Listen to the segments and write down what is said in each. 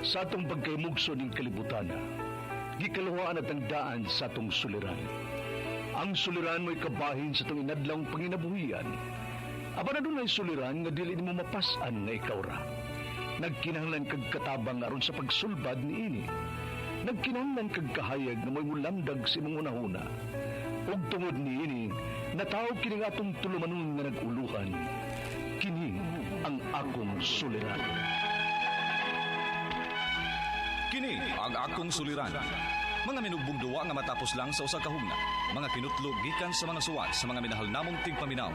Sa atong pagkaymugso ning kalibutan, gikalawaan at ang daan sa atong suliran. Ang suliran mo'y kabahin sa itong inadlang panginabuhian. Aba na doon ay suliran nga dili mo mapasan nga ikaw ra. Nagkinahanglan kag katabang aron sa pagsulbad ni ini. Nagkinahanglan kag kahayag na mo'y mulamdag sa imong unahuna. Ug tungod ni ini, natawag kini nga atong tulumanon nga naguluhan. Kini ang akong suliran. Kini ang akong suliran. Mga minugbong duwa nga matapos lang sa usa ka hugna. Mga kinutlog gikan sa mga suwat sa mga minahal namong tigpaminaw.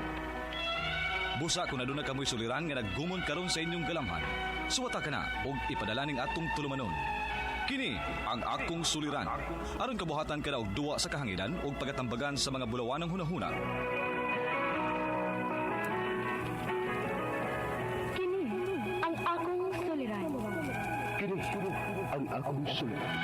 Busa kung aduna kamoy suliran nga naggumon karon sa inyong galamhan. Suwata ka na og ipadala ning atong tulumanon. Kini ang akong suliran. Aron kabuhatan ka na og duwa sa kahanginan og pagatambagan sa mga bulawanang hunahuna. Kini ang akong suliran. Kini ang akong suliran.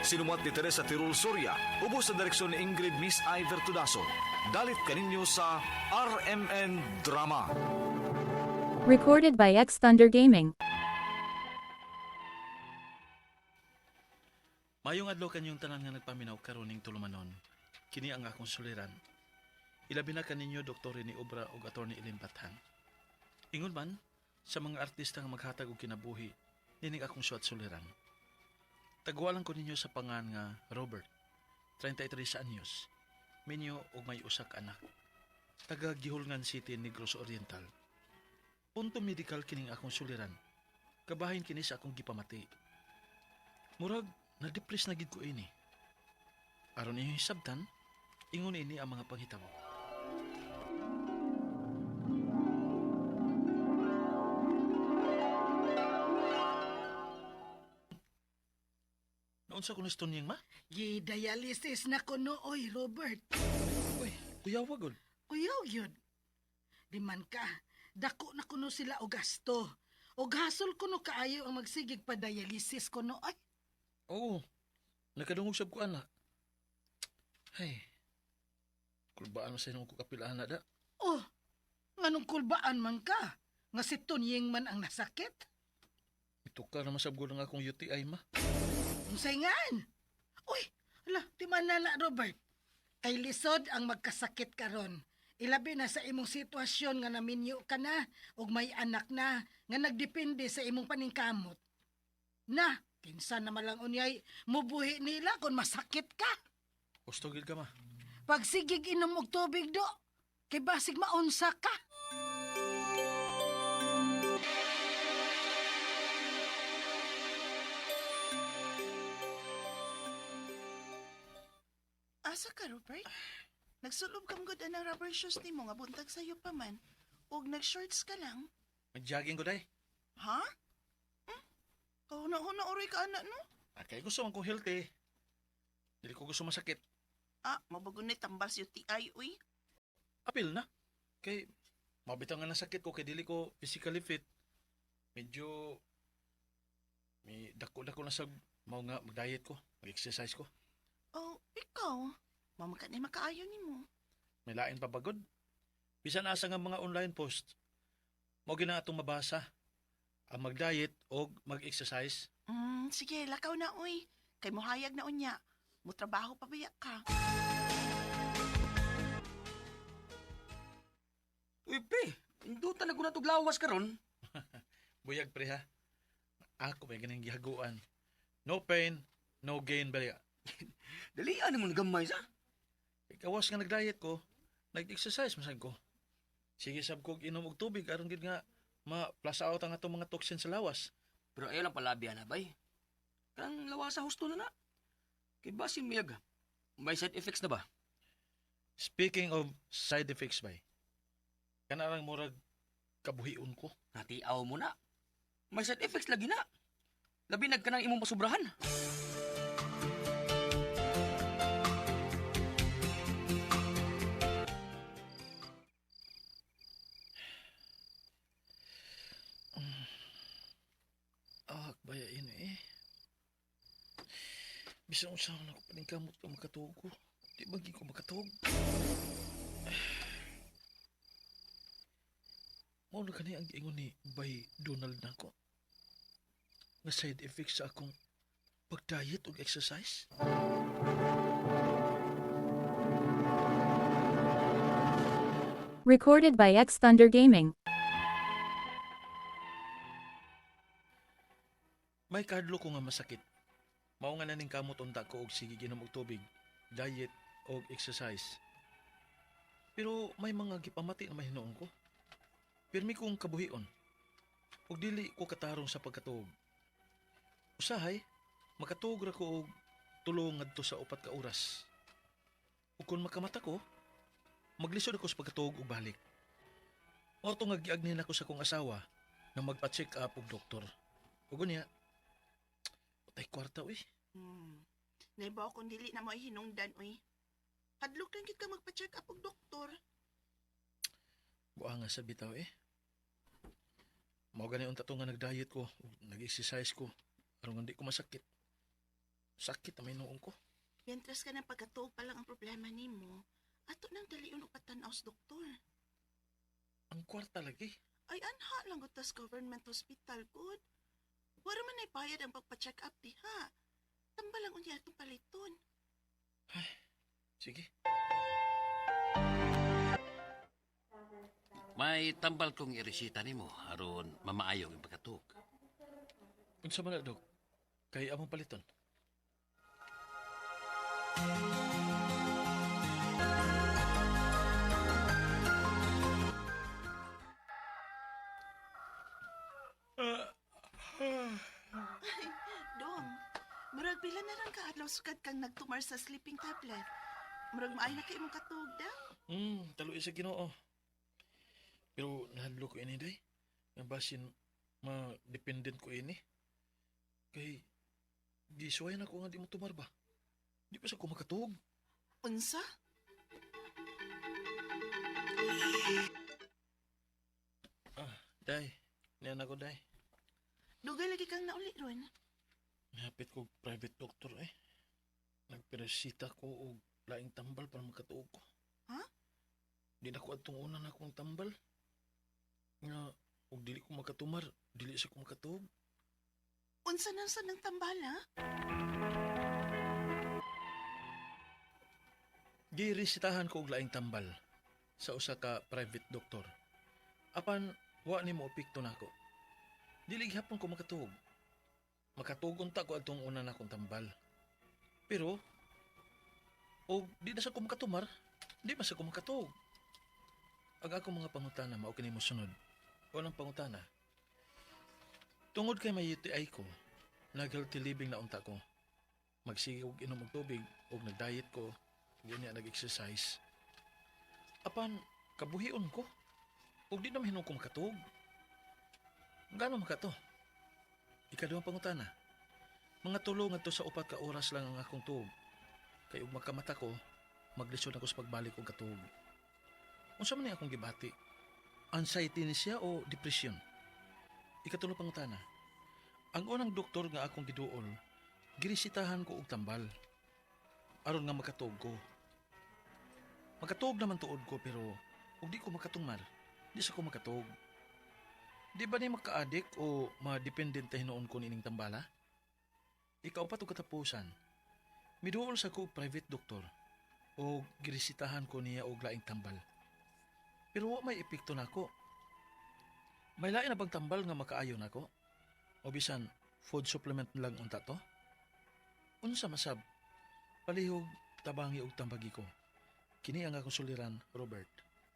Sinumat ni Teresa Tirul Soria, ubos sa direksyon ni Ingrid Miss Iver Tudaso. Dalit kaninyo sa RMN Drama. Recorded by X Thunder Gaming. Mayong adlaw kanyong tanan nga nagpaminaw karon ning tulumanon. Kini ang akong suliran. Ilabi na kaninyo Dr. ni Obra ug Attorney Ellen Bathan. Ingon man sa mga artista nga maghatag og kinabuhi nining akong suwat suliran. Tagwalan ko ninyo sa pangan nga Robert, 33 sa anyos, minyo og may usak anak. Taga Gihulngan City, Negros Oriental. Punto medical kining akong suliran. Kabahin kini sa akong gipamati. Murag na-depress na gid ko ini. Aron inyo hisabtan, ingon ini ang mga panghitabo. Naunsa ko na niyang ma? Gi-dialysis na ko nooy, Robert. Uy, kuyawa gud. Kuyaw yun. Di man ka, dako na kuno sila o gasto. O gasol kuno kaayo ang magsigig pa dialysis kuno ay. Oo, nakadungog sab ko ana. Hay, kulbaan mo sa inong ko kapilaan na da. Oh, nganong kulbaan man ka? Nga si Tunying man ang nasakit? Itukar naman sab ko ng akong UTI ma. Unsay ngan? Uy, ala, di man na Robert. Kay lisod ang magkasakit karon. Ilabi na sa imong sitwasyon nga naminyo ka na ug may anak na nga nagdepende sa imong paningkamot. Na, kinsa na malang unyay mubuhi nila kung masakit ka. Gusto gid ka ma. Pagsigig inom og tubig do, kay basig maunsa ka. Asa ka, Robert? Nagsulob kang good ang rubber shoes ni mo nga buntag sa'yo pa man. Og nag-shorts ka lang. Mag-jogging ko day. Ha? Kahuna-huna oroy ka, anak, no? Kay gusto man ko healthy. Dili ko gusto masakit. Mabagunay tambal si UTI, uy. Apil na. Kay mabitaw nga nasakit ko kay dili ko physically fit. Medyo may dako-dako na sa mao nga mag-diet ko, mag-exercise ko. Oh, ikaw? Mama ka na makaayo ni mo. May lain pa bagod. Bisan asa nga mga online post. Mao gina atong mabasa. Ang mag-diet o mag-exercise. Sige, lakaw na, uy. Kay mohayag na unya. Mutrabaho pa biyak ka. Uy, pre, indutan na ko na itong lawas karon. Buyag pre ha. Ako may ganang gihaguan. No pain, no gain bali. Dalian mo nagamay sa. Ikawas nga nag-diet ko, nag-exercise masan ko. Sige sab ko inom og tubig aron gid nga ma-plus out ang atong mga toxin sa lawas. Pero ayaw lang palabihan na, bay. Kang lawas sa husto na na. Kay basin miyag. May side effects na ba? Speaking of side effects bay. Kana lang murag kabuhion ko. Natiaw mo na. May side effects lagi na. Labi nagkanang imong pasubrahan. Baya ini eh. Bisan usahan ako paningkamot ka makatuog ko. Di bagi ko makatuog. Mo Mao na kani ang giingon ni Bay Donald nako. Nga side effects sa akong pag-diet ug exercise. Recorded by X Thunder Gaming. May kadlo ko nga masakit. Mao nga naning kamot unta ko og sige ginom og tubig, diet og exercise. Pero may mga gipamati na mahinuon ko. Pirmi kong kabuhion. Ug dili ko katarong sa pagkatuog. Usahay, makatuog ra ko og tulong ngadto sa 4 ka oras. Ug kung makamata ko, maglisod ako sa pagkatuog ug balik. Orto nga giagnin ako sa kong asawa na magpa-check up og doktor. Ug unya, patay kwarta uy. Naibaw kung dili na mo ay hinungdan, uy. Hadlok lang gid ka magpa-check up og doktor. Buang nga sa bitaw eh. Mao gani unta to nga nag-diet ko, ug nag-exercise ko aron hindi ko masakit. Sakit ang noong ko. Mientras ka ng pagkatuog pa lang ang problema nimo, ato nang dalion og patanaw sa doktor. Ang kwarta lagi. Ay anha lang gud tas government hospital good. Wala man ay bayad ang pagpa-check up diha. Tamba lang unya itong paliton. Sige. May tambal kong iresita nimo aron mamaayo ang pagkatug. Unsa man na, Dok? Kay among paliton. Dong, murag pila na lang ka adlaw sukad kang nagtumar sa sleeping tablet. Murag maay na kay imong katuog da. Talo isa Ginoo. Pero nahadlo ko ini day. Nga basin ma-dependent ko ini. Kay gisuwayan ako nga di mo tumar ba? Di pa sa ko makatuog. Unsa? Day. Niyan ako day. Dugay lagi kang nauli ron. Nahapit ko private doctor eh. Nagperesita ko og laing tambal para makatuog ko. Ha? Di na ko atong una na akong tambal. Nga, og dili ko makatumar, dili sa ko makatuog. Unsa nang sa nang tambala? Giresitahan ko og laing tambal sa usa ka private doctor. Apan wa nimo epekto nako. Dili gihapon ko makatuog. Makatugon ta ko atong una na akong tambal. Pero og di na sa ko makatumar, di ba sa ko makatuog. Ang akong mga pangutana mao kini mo sunod. Unang pangutana. Tungod kay may UTI ko, nag-healthy living na unta ko. Magsige og inom og tubig og nag-diet ko, ganyan nag-exercise. Apan kabuhion ko. Ug di naman hinong ko makatuog. Gano makato? Ikaduhang pangutana. Mga tulong ngadto sa 4 ka oras lang ang akong tuog. Kay ug makamata ko, maglisod ako sa pagbalik og katuog. Unsa man ni akong gibati? Anxiety ni siya o depression? Ikatulo pangutana. Ang unang doktor nga akong giduol, girisitahan ko og tambal. Aron nga makatuog ko. Makatuog naman tuod ko pero ug di ko makatungmar. Di sa ko makatuog. Di ba ni maka-addict o ma-dependent ta hinoon ko nining tambala? Ikaw pa to katapusan. Miduol sa ko private doktor o girisitahan ko niya og laing tambal. Pero wa may epekto nako. May lain na bang tambal nga makaayo nako? O bisan food supplement lang unta to? Unsa masab? Palihog tabangi og tambagi ko. Kini ang akong suliran, Robert.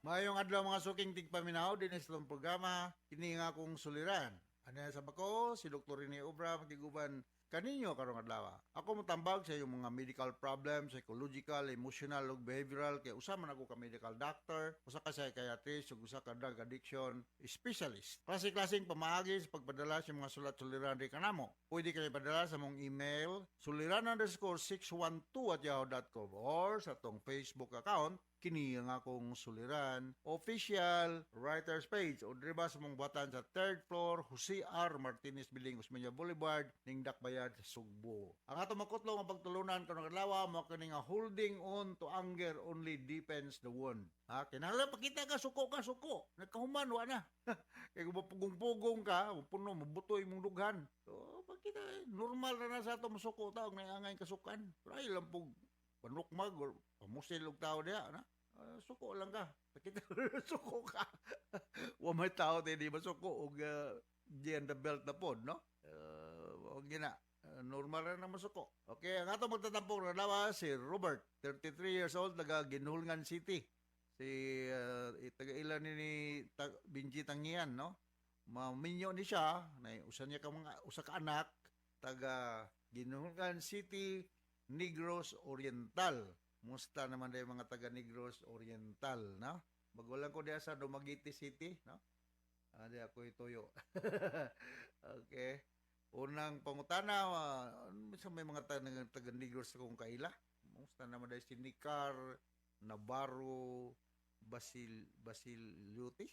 Mayong adlaw mga suking tigpaminaw din sa itong programa, kini nga akong suliran. Ano sa bako, si Dr. Rene Obra, magiguban kaninyo karong adlaw. Ako motambag sa iyong mga medical problems, psychological, emotional, ug behavioral, kay usa man ako ka medical doctor, usa ka psychiatrist, ug usa ka drug addiction specialist. Klase-klaseng pamaagi sa pagpadala sa mga sulat-suliran di kanamo. Pwede kayo padala sa mong email, suliran_612@yahoo.com or sa tong Facebook account, kini ang akong suliran. Official writer's page o diba sa mong buhatan sa 3rd floor Jose R. Martinez Building, Osmeña Boulevard, ning Dakbayad, Sugbo. Ang ato makutlo nga pagtulunan kanang adlaw mo kini nga holding on to anger only deepens the wound. Kinahanglan pakita ka suko, nagkahuman wa na. Kay kung mapugong-pugong ka, puno mabutoy mong dughan. So pakita normal na sa ato masuko taog na angay kasukan. Pero ay lang pug panukmag or pamusil og tao diha na. Suko lang ka. Pakita suko ka. Wa may tao tayo di masuko og the belt na pod, no? Og gina normal na masuko. Okay, ang ato magtatampong na lawa si Robert, 33 years old, taga Ginhulngan City. Si taga-ilan ni Binji Tangian, no? Maminyo ni siya, na usa niya ka mga usa ka anak, taga Ginhulngan City, Negros Oriental. Musta naman day mga taga Negros Oriental, no? Bagulang ko diya sa Dumaguete City, no? Di ako ituyo. Okay. Unang pangutana, sa may mga taga Negros akong kaila. Musta naman day si Nicar, Navarro, Basiluti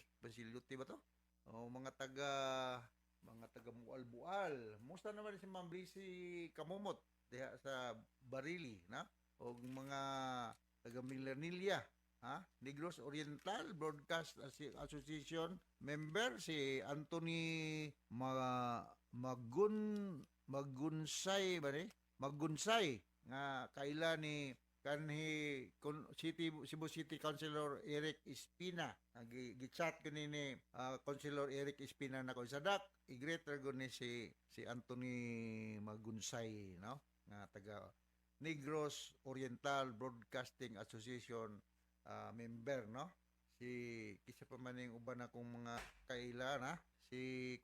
ba to? O mga taga Mual-Bual. Musta naman si Ma'am Blissy Kamumot diha sa Barili, na? O mga taga Milanilla, Negros Oriental Broadcast Association member si Anthony Magunsay nga kaila ni kanhi Cebu City Councilor Eric Espina. Gichat ko ni Councilor Eric Espina na ko sadak i-greet ragon ni si Anthony Magunsay, no? Nga taga Negros Oriental Broadcasting Association member, no? Si kisa pa man yung uban akong mga kaila, na? Si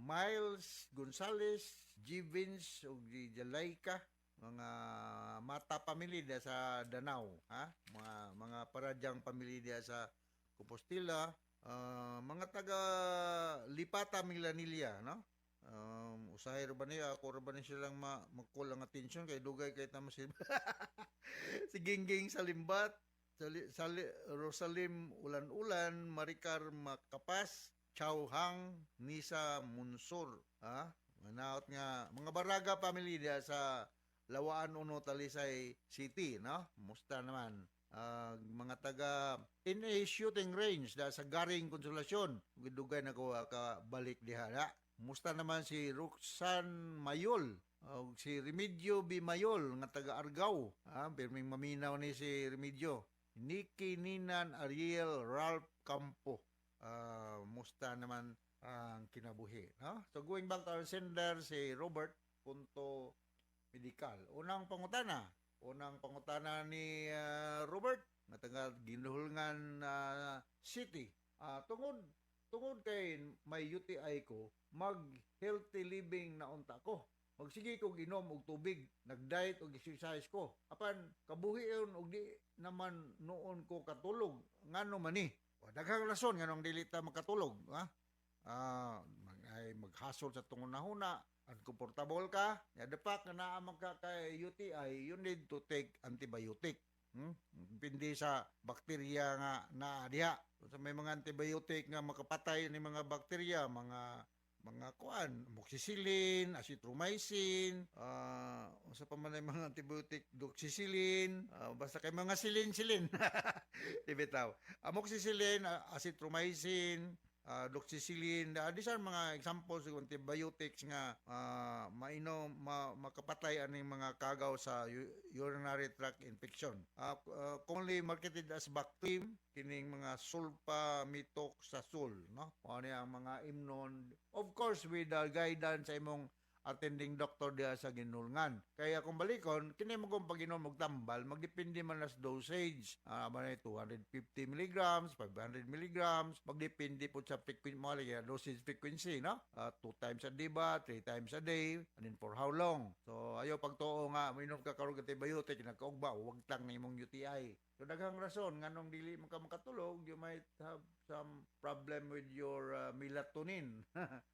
Miles Gonzales, Givins ug Jalaika, mga mata family dia sa Danau, mga paradyang family dia sa Compostela, mga taga Lipata Milanilla, no? Usahay ra ba niya ako ra ba ni silang magkulang attention kay dugay kay tamo si si Gingging Salimbat, Rosalim Ulan-Ulan, Maricar Makapas, Chow Hang, Nisa Munsur, manaot nga mga Baraga family dia sa Lawaan Uno Talisay City, no? Musta naman? Mga taga NA Shooting Range da sa Garing Konsolasyon. Gidugay na ko balik diha. Musta naman si Roxanne Mayol? Si Remedio B. Mayol nga taga Argao. Pirming maminaw ni si Remedio. Nikki Ninan Ariel Ralph Campo. Musta naman ang kinabuhi, no? So going back to our sender, si Robert Punto Medical. Unang pangutana ni Robert nga taga Ginhulngan City. Tungod kay may UTI ko, mag healthy living na unta ko. Magsige ko ginom og tubig, nag-diet og exercise ko. Apan kabuhion og di naman noon ko katulog. Ngano man ni? Daghang rason nganong dili ta makatulog, ay maghasol sa tungon-huna, uncomfortable ka, yadapak na naamang ka kay UTI, you need to take antibiotic. Pindi sa bakterya nga na diha. So, may mga antibiotic nga makapatay ni mga bakterya, mga amoxicillin, azithromycin, unsa pa man ay mga antibiotic, doxycycline, basta kay mga silin. Ibitaw. Amoxicillin, azithromycin, doxycycline, disan mga examples ng antibiotics nga makapatay aning mga kagaw sa urinary tract infection. Commonly marketed as Bactrim, kining mga sulfamethoxazole, no? Ano ang mga imnon, of course with the guidance sa imong attending doctor diya sa Ginhulngan. Kaya kung balikon, kini mo kung pag-inom og tambal, magdepende man as dosage. 250 mg, 500 mg, magdepende po sa dosage frequency, no? 2 times a day ba, 3 times a day, and then for how long? So, ayaw pagtuo nga, mainom ka karong antibiotic, nagkaugba, huwag tang na imong UTI. So, daghang rason, nganong dili mo ka makatulog, you might have some problem with your melatonin.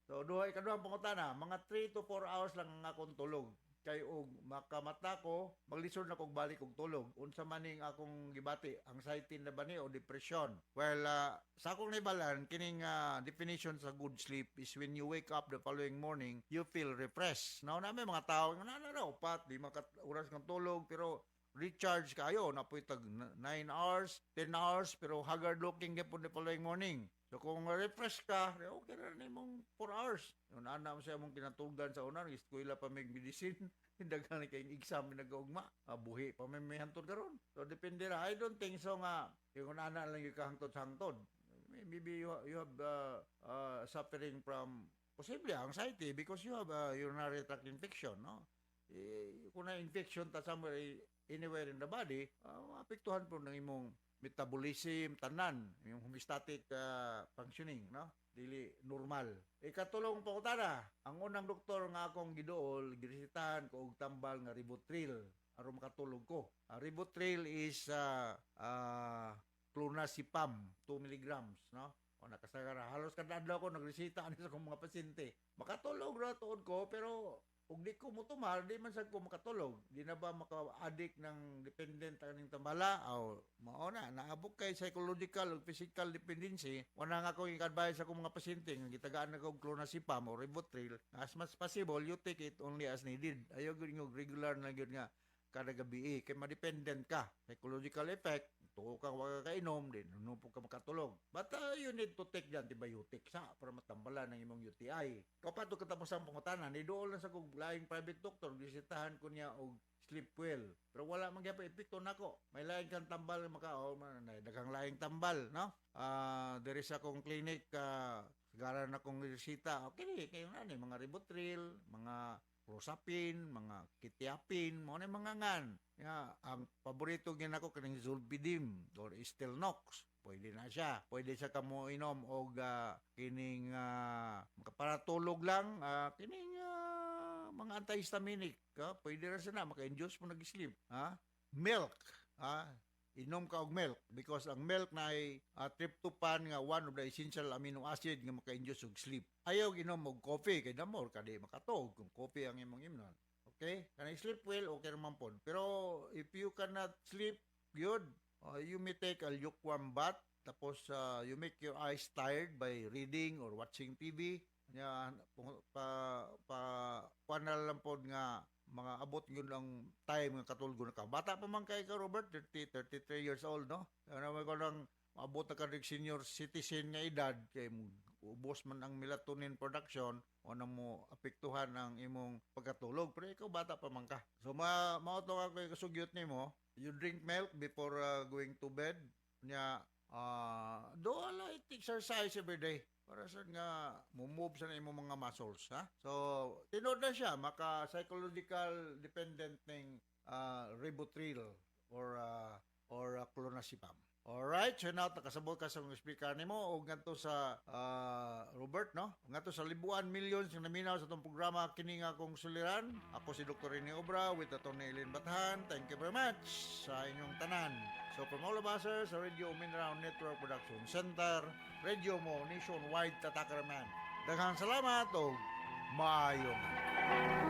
So, kaduhang pangutana, mga 3 to 4 hours lang ang akong tulog. kay og makamata ko maglisod na kog balik og tulog unsa maning akong gibati anxiety na ba ni o depression. Well, sa akong nibalan kining definition sa good sleep is when you wake up the following morning you feel refreshed. Now na may mga tao nga na upat di oras kang tulog pero recharge kayo na po tag 9 hours 10 hours pero haggard looking gyapon the following morning. So kung refresh ka, okay na rin mong 4 hours. Yung anak mo siya mong kinatugdan sa unan, eskwela pa may medicine, hindagan kayong exam nag-ugma, buhi pa may hantod karon. So depende ra. I don't think so nga, yung anak lang yung kahangtod-hangtod. Maybe you have suffering from, possibly anxiety because you have urinary tract infection, no? Kung na-infection ta somewhere, anywhere in the body, apektuhan po ng imong metabolism tanan yung homeostatic functioning no dili normal ikatulong pa utana ang unang doktor nga akong giduol giresetahan ko og tambal nga Rivotril aron makatulog ko Rivotril is clonazepam 2 milligrams no o nakasagara halos kada adlaw ko nagreseta ani sa akong mga pasyente makatulog ra tuod ko pero ug di ko mutumal, di man sad ko makatulog. Di na ba maka-addict ng dependent aning tambala? O, mauna, naabot kay psychological o physical dependency. Wala nga akong i-advise sa akong mga pasyente nga gitagaan na kong clonazepam o Rivotril. As much possible, you take it only as needed. Ayaw yung regular na yun nga kada gabi kay ma-dependent ka. Psychological effect, tuko ka wag kainom din, nupo ka makatulog. But you need to take the antibiotics para matambala ng imong UTI. Kapag katapos ang pangutanan, nidool na sa kong laing private doctor, bisitahan ko niya og sleep well. Pero wala man gyapon epekto nako. May laing kang tambal makao, daghang laing tambal, no? There is akong clinic garan akong resita. Okay, kayo na ni mga Rivotril, mga Clozapine, mga Quetiapine, mga ngan. Ang paborito gin ako kaning Zolpidem or Stelnox. Pwede na siya. Pwede siya kamo inom og kining makaparatulog lang, kining mga antihistaminic. Pwede ra siya na maka-induce mo nag-sleep. Milk. Inom ka og milk because ang milk na ay tryptophan nga one of the essential amino acid nga maka-induce og sleep. Ayaw inom og coffee kay damor kadi makatog kung coffee ang imong imnon. Okay? Can I sleep well? Okay naman po. Pero if you cannot sleep good, you may take a lukewarm bath tapos you make your eyes tired by reading or watching TV. Panal lang po nga mga abot yun ang time nga katulgo na ka. Bata pa man kay ka, Robert, 33 years old, no? Ano ko lang, abot na ka senior citizen nga edad, kay ubos man ang melatonin production, o na mo apektuhan ang imong pagkatulog. Pero ikaw, bata pa man ka. So, mauto ka kay kasugyot ni mo, you drink milk before going to bed. Do a light exercise every day para sa nga move sa imong mga muscles, ha? So, tinod na siya maka-psychological dependent ng Rivotril or clonazepam. Alright, so now nakasabot ka sa speaker nimo o ngadto sa Robert, no? Ngadto sa libuan millions nga naminaw sa itong programa kini nga akong suliran. Ako si Dr. Rene Obra with Atty. Eileen Bathan. Thank you very much sa inyong tanan. So from all of us sa Radio Mindanao Network Production Center, Radio mo nationwide tatakaraman. Daghang salamat o maayong.